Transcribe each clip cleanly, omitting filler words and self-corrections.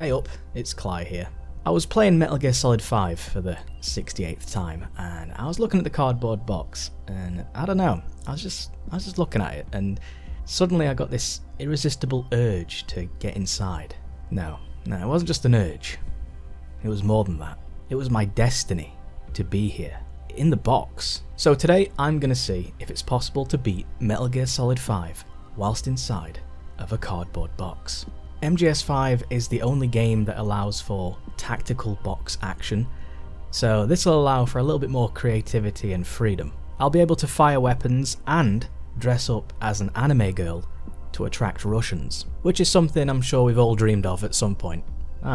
Hey up, it's Klye here. I was playing Metal Gear Solid 5 for the 68th time, and I was looking at the cardboard box, and I don't know, I was just looking at it, and suddenly I got this irresistible urge to get inside. No, it wasn't just an urge. It was more than that. It was my destiny to be here, in the box. So today I'm gonna see if it's possible to beat Metal Gear Solid 5 whilst inside of a cardboard box. MGS5 is the only game that allows for tactical box action, so this will allow for a little bit more creativity and freedom. I'll be able to fire weapons and dress up as an anime girl to attract Russians, which is something I'm sure we've all dreamed of at some point.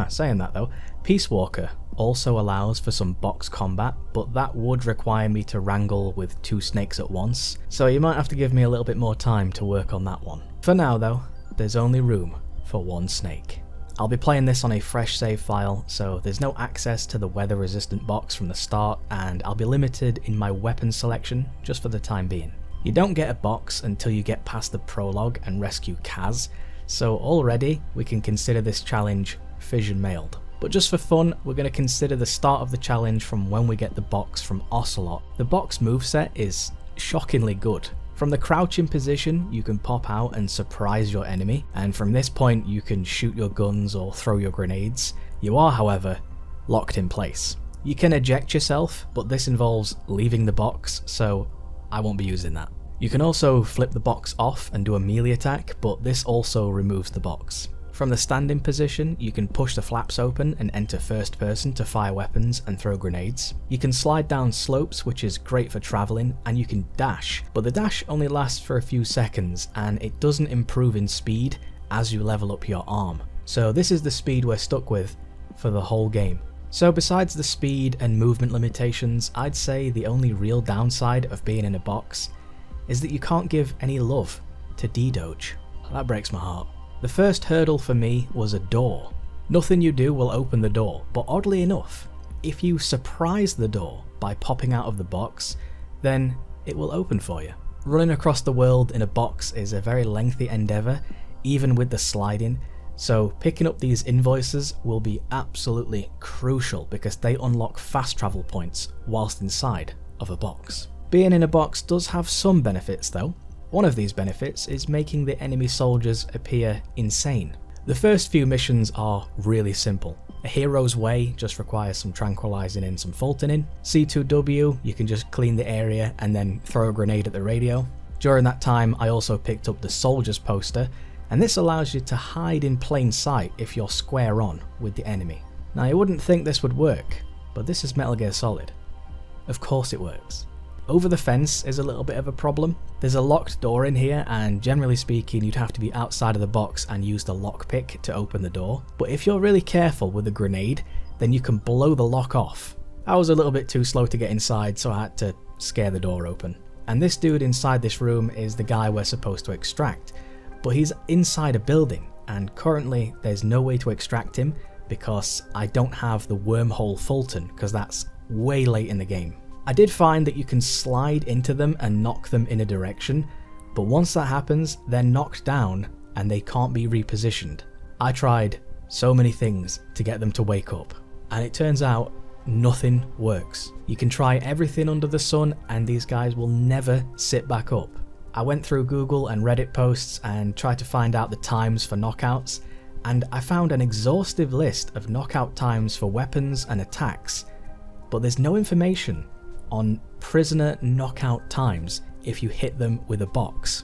Saying that though, Peace Walker also allows for some box combat, but that would require me to wrangle with 2 snakes at once, so you might have to give me a little bit more time to work on that one. For now though, there's only room for 1 snake. I'll be playing this on a fresh save file, so there's no access to the weather resistant box from the start, and I'll be limited in my weapon selection just for the time being. You don't get a box until you get past the prologue and rescue Kaz, so already we can consider this challenge fission mailed. But just for fun, we're going to consider the start of the challenge from when we get the box from Ocelot. The box moveset is shockingly good. From the crouching position, you can pop out and surprise your enemy, and from this point you can shoot your guns or throw your grenades. You are, however, locked in place. You can eject yourself, but this involves leaving the box, so I won't be using that. You can also flip the box off and do a melee attack, but this also removes the box. From the standing position, you can push the flaps open and enter first person to fire weapons and throw grenades. You can slide down slopes, which is great for travelling, and you can dash, but the dash only lasts for a few seconds and it doesn't improve in speed as you level up your arm. So this is the speed we're stuck with for the whole game. So besides the speed and movement limitations, I'd say the only real downside of being in a box is that you can't give any love to D-Doge. That breaks my heart. The first hurdle for me was a door. Nothing you do will open the door, but oddly enough, if you surprise the door by popping out of the box, then it will open for you. Running across the world in a box is a very lengthy endeavour, even with the sliding, so picking up these invoices will be absolutely crucial because they unlock fast travel points whilst inside of a box. Being in a box does have some benefits though. One of these benefits is making the enemy soldiers appear insane. The first few missions are really simple. A hero's way just requires some tranquilizing and some faulting in. C2W, you can just clean the area and then throw a grenade at the radio. During that time I also picked up the soldiers poster, and this allows you to hide in plain sight if you're square on with the enemy. Now you wouldn't think this would work, but this is Metal Gear Solid. Of course it works. Over the fence is a little bit of a problem. There's a locked door in here, and generally speaking you'd have to be outside of the box and use the lockpick to open the door, but if you're really careful with a grenade then you can blow the lock off. I was a little bit too slow to get inside, so I had to scare the door open. And this dude inside this room is the guy we're supposed to extract, but he's inside a building and currently there's no way to extract him because I don't have the wormhole Fulton because that's way late in the game. I did find that you can slide into them and knock them in a direction, but once that happens, they're knocked down and they can't be repositioned. I tried so many things to get them to wake up, and it turns out nothing works. You can try everything under the sun and these guys will never sit back up. I went through Google and Reddit posts and tried to find out the times for knockouts, and I found an exhaustive list of knockout times for weapons and attacks, but there's no information on prisoner knockout times if you hit them with a box,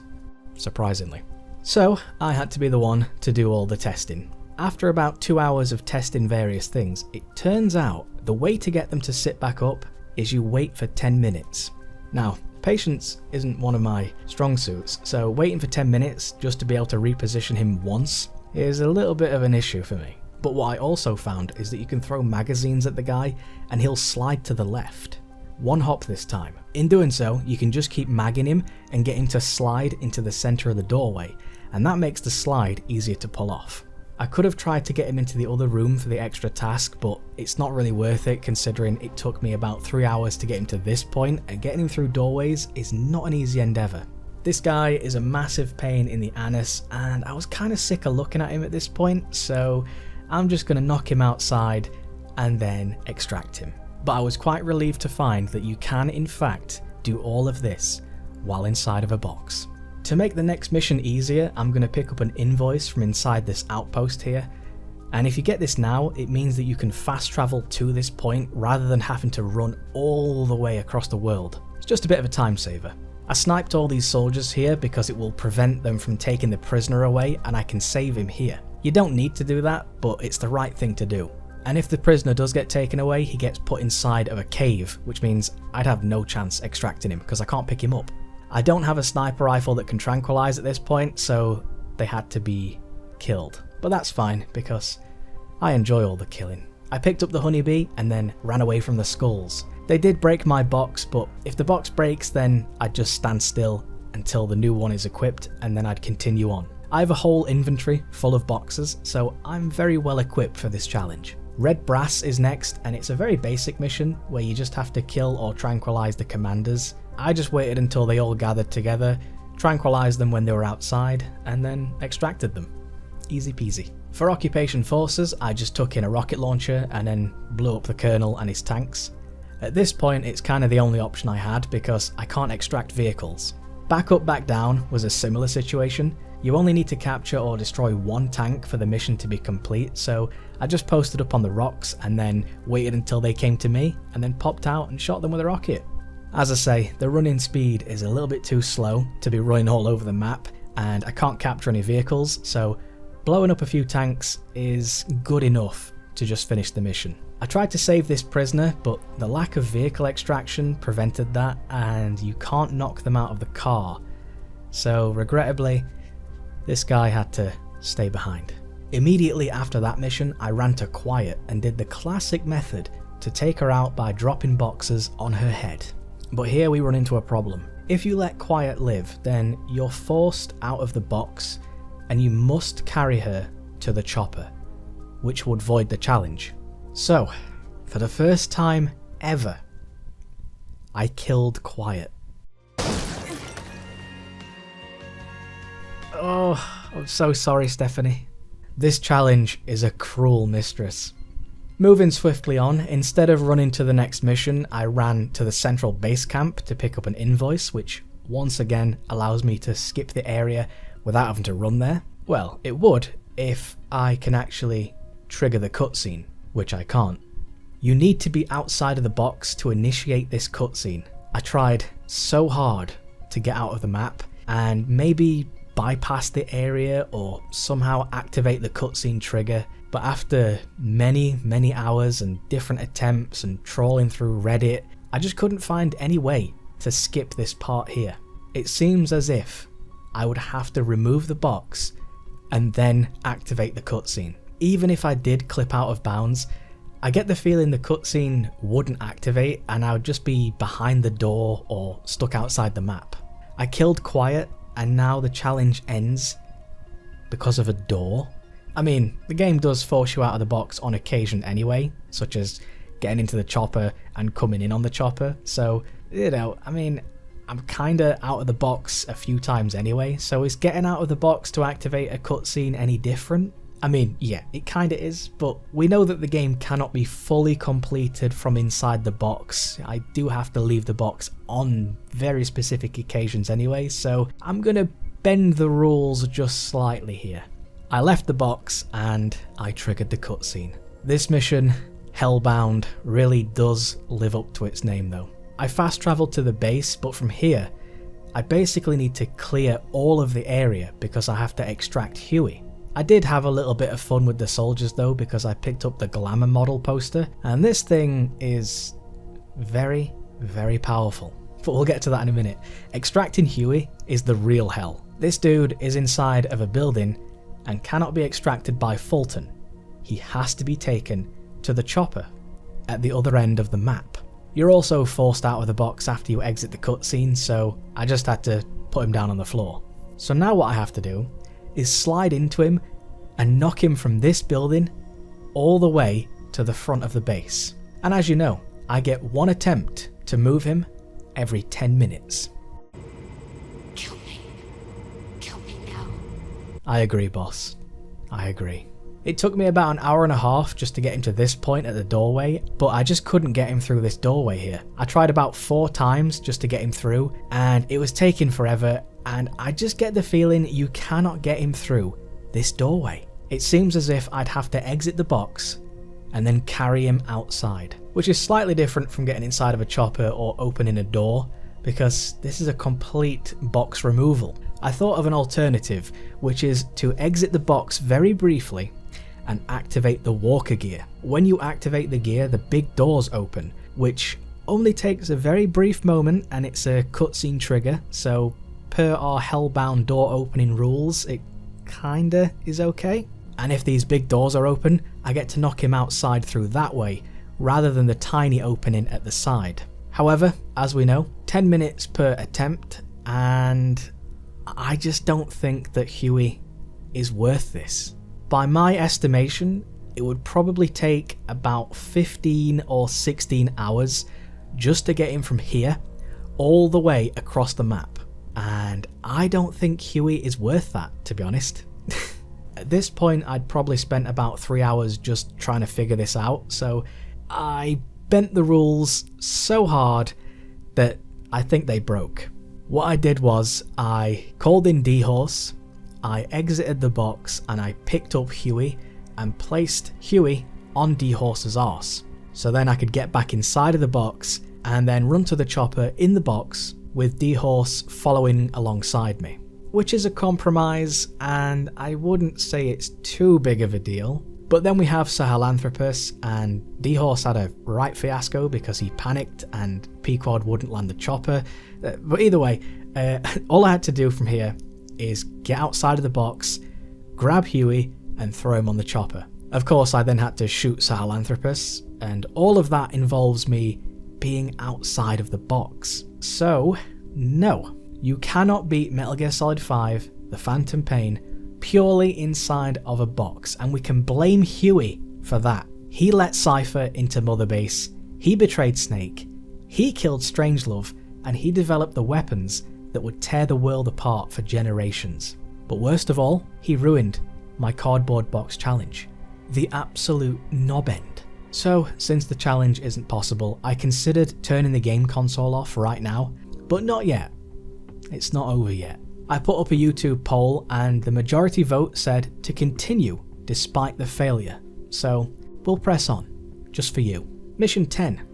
surprisingly. So I had to be the one to do all the testing. After about 2 hours of testing various things, it turns out the way to get them to sit back up is you wait for 10 minutes. Now, patience isn't one of my strong suits, so waiting for 10 minutes just to be able to reposition him once is a little bit of an issue for me. But what I also found is that you can throw magazines at the guy and he'll slide to the left. One hop this time. In doing so, you can just keep magging him and get him to slide into the center of the doorway, and that makes the slide easier to pull off. I could have tried to get him into the other room for the extra task, but it's not really worth it considering it took me about 3 hours to get him to this point, and getting him through doorways is not an easy endeavour. This guy is a massive pain in the anus, and I was kind of sick of looking at him at this point, so I'm just going to knock him outside and then extract him. But I was quite relieved to find that you can in fact do all of this while inside of a box. To make the next mission easier, I'm going to pick up an invoice from inside this outpost here. And if you get this now, it means that you can fast travel to this point rather than having to run all the way across the world. It's just a bit of a time saver. I sniped all these soldiers here because it will prevent them from taking the prisoner away, and I can save him here. You don't need to do that, but it's the right thing to do. And if the prisoner does get taken away, he gets put inside of a cave, which means I'd have no chance extracting him because I can't pick him up. I don't have a sniper rifle that can tranquilize at this point, so they had to be killed. But that's fine because I enjoy all the killing. I picked up the honeybee and then ran away from the skulls. They did break my box, but if the box breaks, then I'd just stand still until the new one is equipped and then I'd continue on. I have a whole inventory full of boxes, so I'm very well equipped for this challenge. Red Brass is next, and it's a very basic mission where you just have to kill or tranquilize the commanders. I just waited until they all gathered together, tranquilized them when they were outside, and then extracted them. Easy peasy. For occupation forces, I just took in a rocket launcher and then blew up the colonel and his tanks. At this point, it's kind of the only option I had because I can't extract vehicles. Back Up Back Down was a similar situation. You only need to capture or destroy one tank for the mission to be complete, so I just posted up on the rocks and then waited until they came to me and then popped out and shot them with a rocket. As I say, the running speed is a little bit too slow to be running all over the map, and I can't capture any vehicles, so blowing up a few tanks is good enough to just finish the mission. I tried to save this prisoner, but the lack of vehicle extraction prevented that, and you can't knock them out of the car. So regrettably, this guy had to stay behind. Immediately after that mission, I ran to Klye and did the classic method to take her out by dropping boxes on her head. But here we run into a problem. If you let Klye live, then you're forced out of the box and you must carry her to the chopper, which would void the challenge. So, for the first time ever, I killed Klye. Oh, I'm so sorry, Stephanie. This challenge is a cruel mistress. Moving swiftly on, instead of running to the next mission, I ran to the central base camp to pick up an invoice, which once again allows me to skip the area without having to run there. Well, it would if I can actually trigger the cutscene, which I can't. You need to be outside of the box to initiate this cutscene. I tried so hard to get out of the map and maybe bypass the area or somehow activate the cutscene trigger, but after many hours and different attempts and trawling through Reddit, I just couldn't find any way to skip this part here. It seems as if I would have to remove the box and then activate the cutscene. Even if I did clip out of bounds, I get the feeling the cutscene wouldn't activate and I would just be behind the door or stuck outside the map. I killed Klye and now the challenge ends because of a door. I mean, the game does force you out of the box on occasion anyway, such as getting into the chopper and coming in on the chopper, so, you know, I mean, I'm kinda out of the box a few times anyway, so is getting out of the box to activate a cutscene any different? I mean, yeah, it kinda is, but we know that the game cannot be fully completed from inside the box. I do have to leave the box on very specific occasions anyway, so I'm gonna bend the rules just slightly here. I left the box and I triggered the cutscene. This mission, Hellbound, really does live up to its name though. I fast travelled to the base, but from here, I basically need to clear all of the area because I have to extract Huey. I did have a little bit of fun with the soldiers though because I picked up the glamour model poster, and this thing is very powerful. But we'll get to that in a minute. Extracting Huey is the real hell. This dude is inside of a building and cannot be extracted by Fulton. He has to be taken to the chopper at the other end of the map. You're also forced out of the box after you exit the cutscene, so I just had to put him down on the floor. So now what I have to do is slide into him and knock him from this building all the way to the front of the base. And as you know, I get one attempt to move him every 10 minutes. Kill me now. I agree, boss. I agree. It took me about an hour and a half just to get him to this point at the doorway, but I just couldn't get him through this doorway here. I tried about 4 times just to get him through, and it was taking forever, and I just get the feeling you cannot get him through this doorway. It seems as if I'd have to exit the box and then carry him outside, which is slightly different from getting inside of a chopper or opening a door, because this is a complete box removal. I thought of an alternative, which is to exit the box very briefly and activate the walker gear. When you activate the gear, the big doors open, which only takes a very brief moment, and it's a cutscene trigger, so per our Hellbound door opening rules, it kinda is okay. And if these big doors are open, I get to knock him outside through that way, rather than the tiny opening at the side. However, as we know, 10 minutes per attempt, and I just don't think that Huey is worth this. By my estimation, it would probably take about 15 or 16 hours just to get him from here all the way across the map. And I don't think Huey is worth that, to be honest. At this point, I'd probably spent about 3 hours just trying to figure this out, so I bent the rules so hard that I think they broke. What I did was I called in D-Horse, I exited the box, and I picked up Huey and placed Huey on D-Horse's arse. So then I could get back inside of the box and then run to the chopper in the box with D-Horse following alongside me. Which is a compromise, and I wouldn't say it's too big of a deal. But then we have Sahelanthropus, and D-Horse had a right fiasco because he panicked and Pequod wouldn't land the chopper. But either way, all I had to do from here is get outside of the box, grab Huey, and throw him on the chopper. Of course, I then had to shoot Sahelanthropus, and all of that involves me being outside of the box. So, no, you cannot beat Metal Gear Solid 5, The Phantom Pain, purely inside of a box, and we can blame Huey for that. He let Cypher into Mother Base, he betrayed Snake, he killed Strangelove, and he developed the weapons that would tear the world apart for generations. But worst of all, he ruined my cardboard box challenge. The absolute knob end. So, since the challenge isn't possible, I considered turning the game console off right now, but not yet. It's not over yet. I put up a YouTube poll and the majority vote said to continue despite the failure. So, we'll press on, just for you. Mission 10,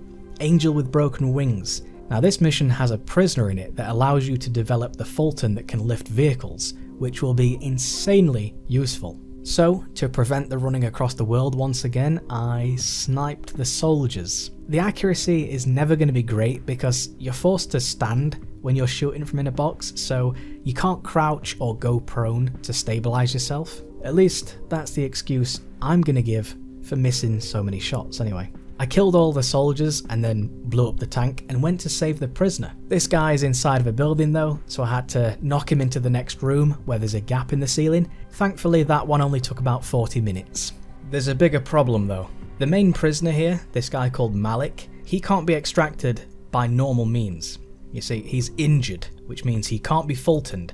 Angel with Broken Wings. Now this mission has a prisoner in it that allows you to develop the Fulton that can lift vehicles, which will be insanely useful. So, to prevent the running across the world once again, I sniped the soldiers. The accuracy is never going to be great because you're forced to stand when you're shooting from in a box, so you can't crouch or go prone to stabilize yourself. At least that's the excuse I'm going to give for missing so many shots anyway. I killed all the soldiers and then blew up the tank and went to save the prisoner. This guy's inside of a building though, so I had to knock him into the next room where there's a gap in the ceiling. Thankfully that one only took about 40 minutes. There's a bigger problem though. The main prisoner here, this guy called Malik, he can't be extracted by normal means. You see, he's injured, which means he can't be Fultoned.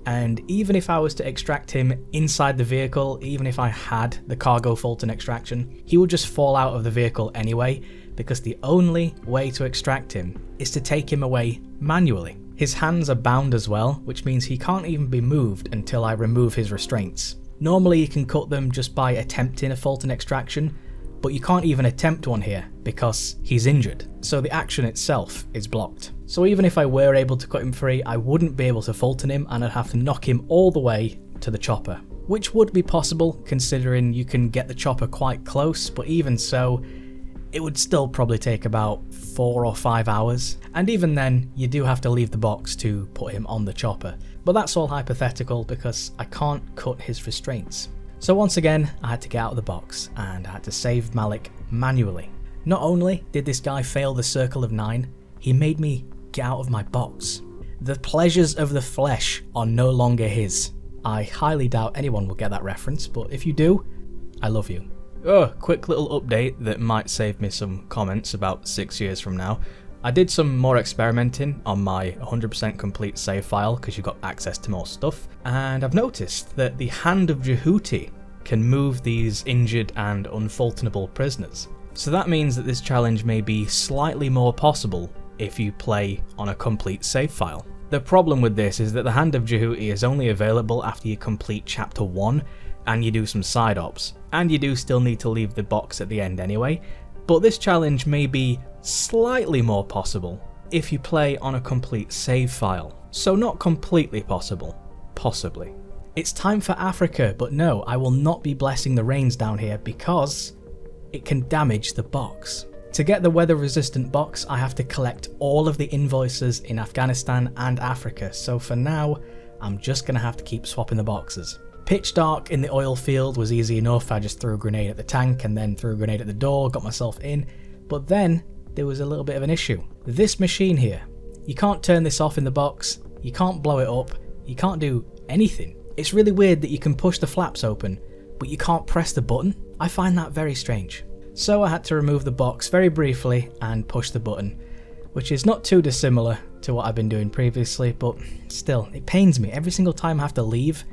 And even if I was to extract him inside the vehicle, even if I had the cargo Fulton extraction, he would just fall out of the vehicle anyway, because the only way to extract him is to take him away manually. His hands are bound as well, which means he can't even be moved until I remove his restraints. Normally you can cut them just by attempting a Fulton extraction, but you can't even attempt one here because he's injured, so the action itself is blocked. So even if I were able to cut him free, I wouldn't be able to Fulton him and I'd have to knock him all the way to the chopper. Which would be possible considering you can get the chopper quite close, but even so, it would still probably take about 4 or 5 hours. And even then, you do have to leave the box to put him on the chopper. But that's all hypothetical because I can't cut his restraints. So once again, I had to get out of the box and I had to save Malik manually. Not only did this guy fail the Circle of 9, he made me get out of my box. The pleasures of the flesh are no longer his. I highly doubt anyone will get that reference, but if you do, I love you. Oh, quick little update that might save me some comments about 6 years from now. I did some more experimenting on my 100% complete save file because you got access to more stuff, and I've noticed that the Hand of Jehuti can move these injured and unfultonable prisoners. So that means that this challenge may be slightly more possible if you play on a complete save file. The problem with this is that the Hand of Jehuti is only available after you complete chapter 1 and you do some side ops, and you do still need to leave the box at the end anyway, but this challenge may be slightly more possible if you play on a complete save file. So not completely possible, possibly. It's time for Africa, but no, I will not be blessing the rains down here because it can damage the box. To get the weather resistant box, I have to collect all of the invoices in Afghanistan and Africa, so for now, I'm just going to have to keep swapping the boxes. Pitch dark in the oil field was easy enough. I just threw a grenade at the tank and then threw a grenade at the door, got myself in, but then there was a little bit of an issue. This machine here, you can't turn this off in the box, you can't blow it up, you can't do anything. It's really weird that you can push the flaps open, but you can't press the button. I find that very strange. So I had to remove the box very briefly and push the button, which is not too dissimilar to what I've been doing previously, but still, it pains me. Every single time I have to leave,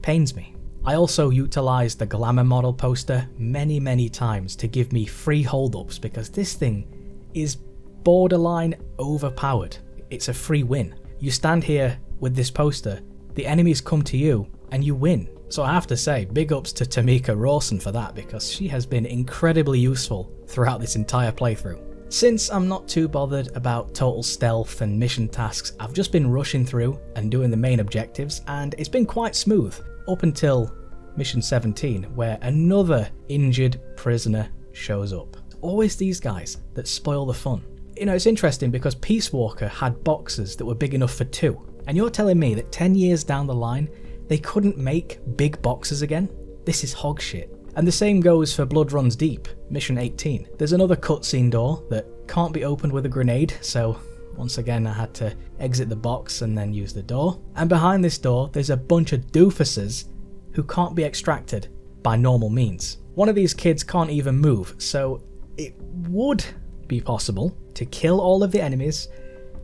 pains me. I also utilised the glamour model poster many times to give me free hold-ups because this thing is borderline overpowered. It's a free win. You stand here with this poster, the enemies come to you, and you win. So I have to say, big ups to Tamika Rawson for that because she has been incredibly useful throughout this entire playthrough. Since I'm not too bothered about total stealth and mission tasks, I've just been rushing through and doing the main objectives, and it's been quite smooth up until mission 17, where another injured prisoner shows up. Always these guys that spoil the fun. You know, it's interesting because Peace Walker had boxes that were big enough for 2, and you're telling me that 10 years down the line they couldn't make big boxes again? This is hog shit. And the same goes for Blood Runs Deep, mission 18. There's another cutscene door that can't be opened with a grenade, so once again I had to exit the box and then use the door. And behind this door there's a bunch of doofuses who can't be extracted by normal means. One of these kids can't even move, so it would be possible to kill all of the enemies,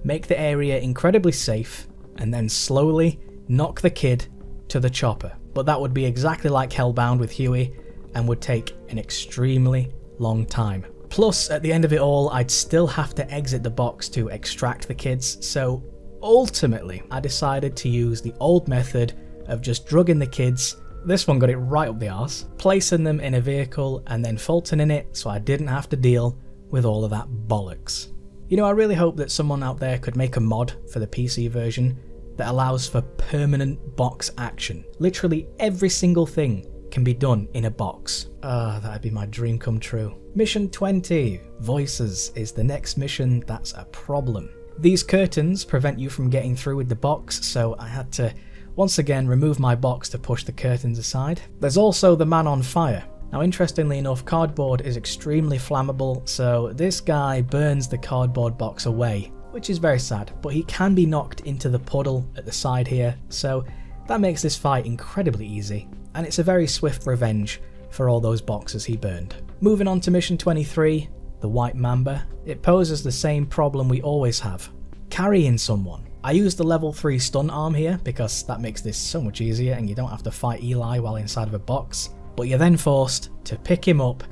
make the area incredibly safe, and then slowly knock the kid to the chopper. But that would be exactly like Hellbound with Huey and would take an extremely long time. Plus, at the end of it all, I'd still have to exit the box to extract the kids, so ultimately I decided to use the old method of just drugging the kids. This one got it right up the arse, placing them in a vehicle and then Fulton in it so I didn't have to deal with all of that bollocks. You know, I really hope that someone out there could make a mod for the PC version that allows for permanent box action. Literally every single thing can be done in a box. That'd be my dream come true. Mission 20, Voices, is the next mission that's a problem. These curtains prevent you from getting through with the box, so I had to once again remove my box to push the curtains aside. There's also the man on fire. Now interestingly enough, cardboard is extremely flammable, so this guy burns the cardboard box away, which is very sad, but he can be knocked into the puddle at the side here, so that makes this fight incredibly easy, and it's a very swift revenge for all those boxes he burned. Moving on to mission 23, the White Mamba. It poses the same problem we always have, carrying someone. I used the level 3 stun arm here because that makes this so much easier and you don't have to fight Eli while inside of a box, but you're then forced to pick him up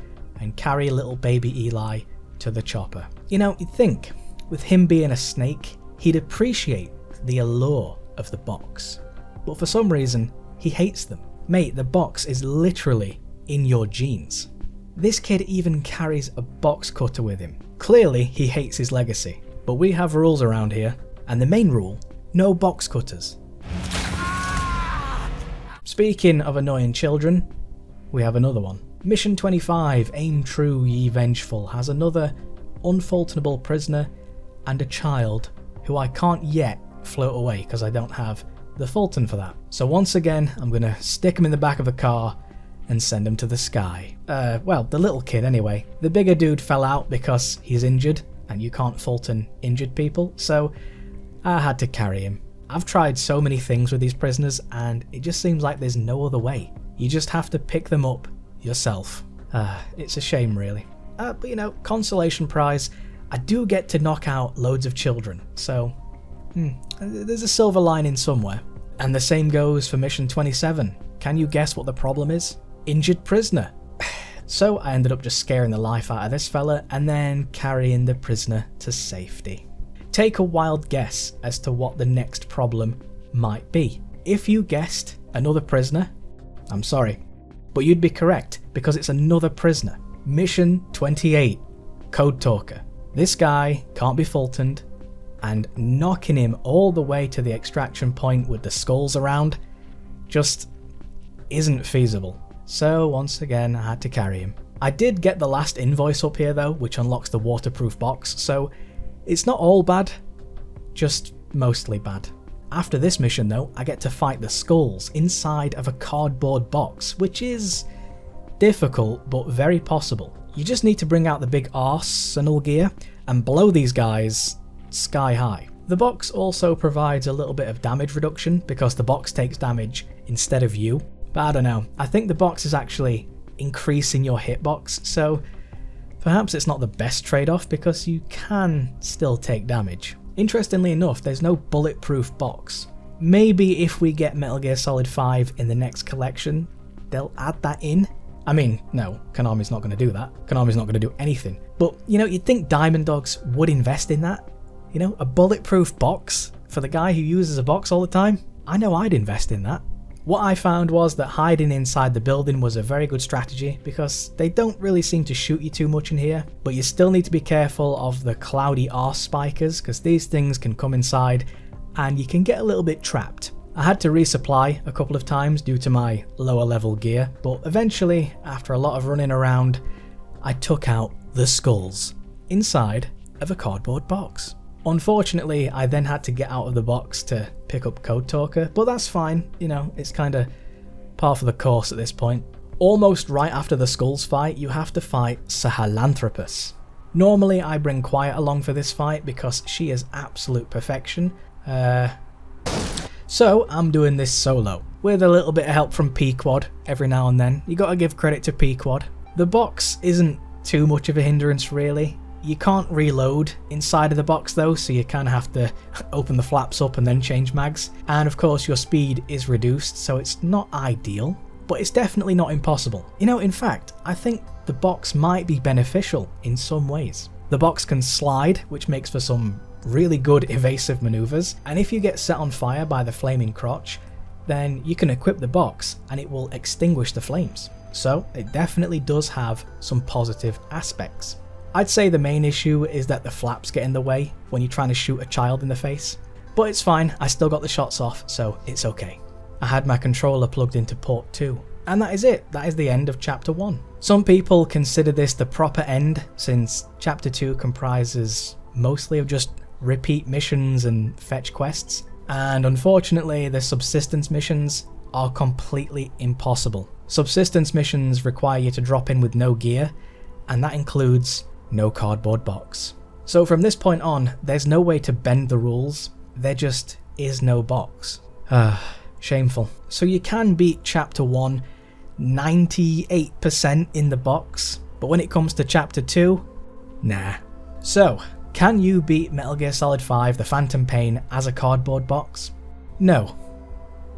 and carry little baby Eli to the chopper. You know, you'd think with him being a snake, he'd appreciate the allure of the box, but for some reason he hates them. Mate, the box is literally in your genes. This kid even carries a box cutter with him. Clearly he hates his legacy, but we have rules around here, and the main rule, no box cutters. Speaking of annoying children, we have another one. Mission 25, Aim True Ye Vengeful, has another unfaultonable prisoner and a child who I can't yet float away because I don't have the Fulton for that. So once again, I'm going to stick him in the back of the car and send him to the sky. Well, the little kid anyway. The bigger dude fell out because he's injured and you can't Fulton injured people, so I had to carry him. I've tried so many things with these prisoners and it just seems like there's no other way. You just have to pick them up yourself. It's a shame really. But you know, consolation prize, I do get to knock out loads of children, so there's a silver lining somewhere. And the same goes for mission 27. Can you guess what the problem is? injured prisoner. So I ended up just scaring the life out of this fella and then carrying the prisoner to safety. Take a wild guess as to what the next problem might be. If you guessed another prisoner, I'm sorry, but you'd be correct because it's another prisoner. Mission 28, Code Talker. This guy can't be faulted, and knocking him all the way to the extraction point with the skulls around just isn't feasible. So once again, I had to carry him. I did get the last invoice up here though, which unlocks the waterproof box, so it's not all bad, just mostly bad. After this mission though, I get to fight the skulls inside of a cardboard box, which is difficult but very possible. You just need to bring out the big arsenal gear and blow these guys sky high. The box also provides a little bit of damage reduction because the box takes damage instead of you. But I don't know, I think the box is actually increasing your hitbox, so perhaps it's not the best trade-off because you can still take damage. Interestingly enough, there's no bulletproof box. Maybe if we get Metal Gear Solid 5 in the next collection, they'll add that in. I mean, no, Konami's not going to do that. Konami's not going to do anything. But, you know, you'd think Diamond Dogs would invest in that. You know, a bulletproof box for the guy who uses a box all the time. I know I'd invest in that. What I found was that hiding inside the building was a very good strategy because they don't really seem to shoot you too much in here, but you still need to be careful of the cloudy arse spikers because these things can come inside and you can get a little bit trapped. I had to resupply a couple of times due to my lower level gear, but eventually, after a lot of running around, I took out the skulls inside of a cardboard box. Unfortunately, I then had to get out of the box to pick up Code Talker, but that's fine, you know, it's kinda par for the course at this point. Almost right after the skulls fight, you have to fight Sahelanthropus. Normally I bring Klye along for this fight because she is absolute perfection, so I'm doing this solo, with a little bit of help from P-Quad every now and then. You gotta give credit to P-Quad. The box isn't too much of a hindrance really. You can't reload inside of the box though, so you kind of have to open the flaps up and then change mags. And of course your speed is reduced, so it's not ideal, but it's definitely not impossible. You know, in fact, I think the box might be beneficial in some ways. The box can slide, which makes for some really good evasive maneuvers, and if you get set on fire by the flaming crotch, then you can equip the box and it will extinguish the flames. So it definitely does have some positive aspects. I'd say the main issue is that the flaps get in the way when you're trying to shoot a child in the face. But it's fine, I still got the shots off, so it's okay. I had my controller plugged into port 2. And that is it, that is the end of chapter 1. Some people consider this the proper end, since chapter 2 comprises mostly of just repeat missions and fetch quests. And unfortunately, the subsistence missions are completely impossible. Subsistence missions require you to drop in with no gear, and that includes no cardboard box. So from this point on, there's no way to bend the rules, there just is no box. Shameful. So you can beat chapter 1 98% in the box, but when it comes to chapter 2, nah. So, can you beat Metal Gear Solid 5 The Phantom Pain as a cardboard box? No.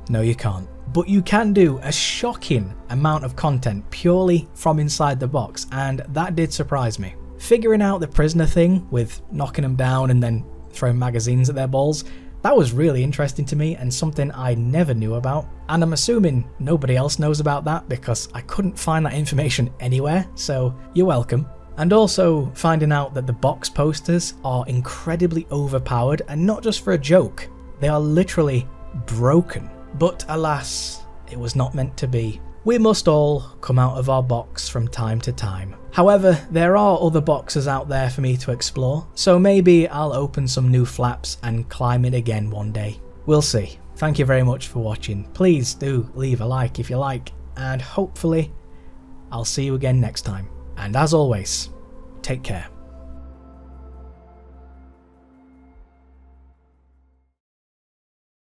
No, you can't. But you can do a shocking amount of content purely from inside the box, and that did surprise me. Figuring out the prisoner thing with knocking them down and then throwing magazines at their balls, that was really interesting to me and something I never knew about. And I'm assuming nobody else knows about that because I couldn't find that information anywhere, so you're welcome. And also finding out that the box posters are incredibly overpowered and not just for a joke, they are literally broken. But alas, it was not meant to be. We must all come out of our box from time to time. However, there are other boxes out there for me to explore, so maybe I'll open some new flaps and climb it again one day. We'll see. Thank you very much for watching. Please do leave a like if you like, and hopefully I'll see you again next time. And as always, take care.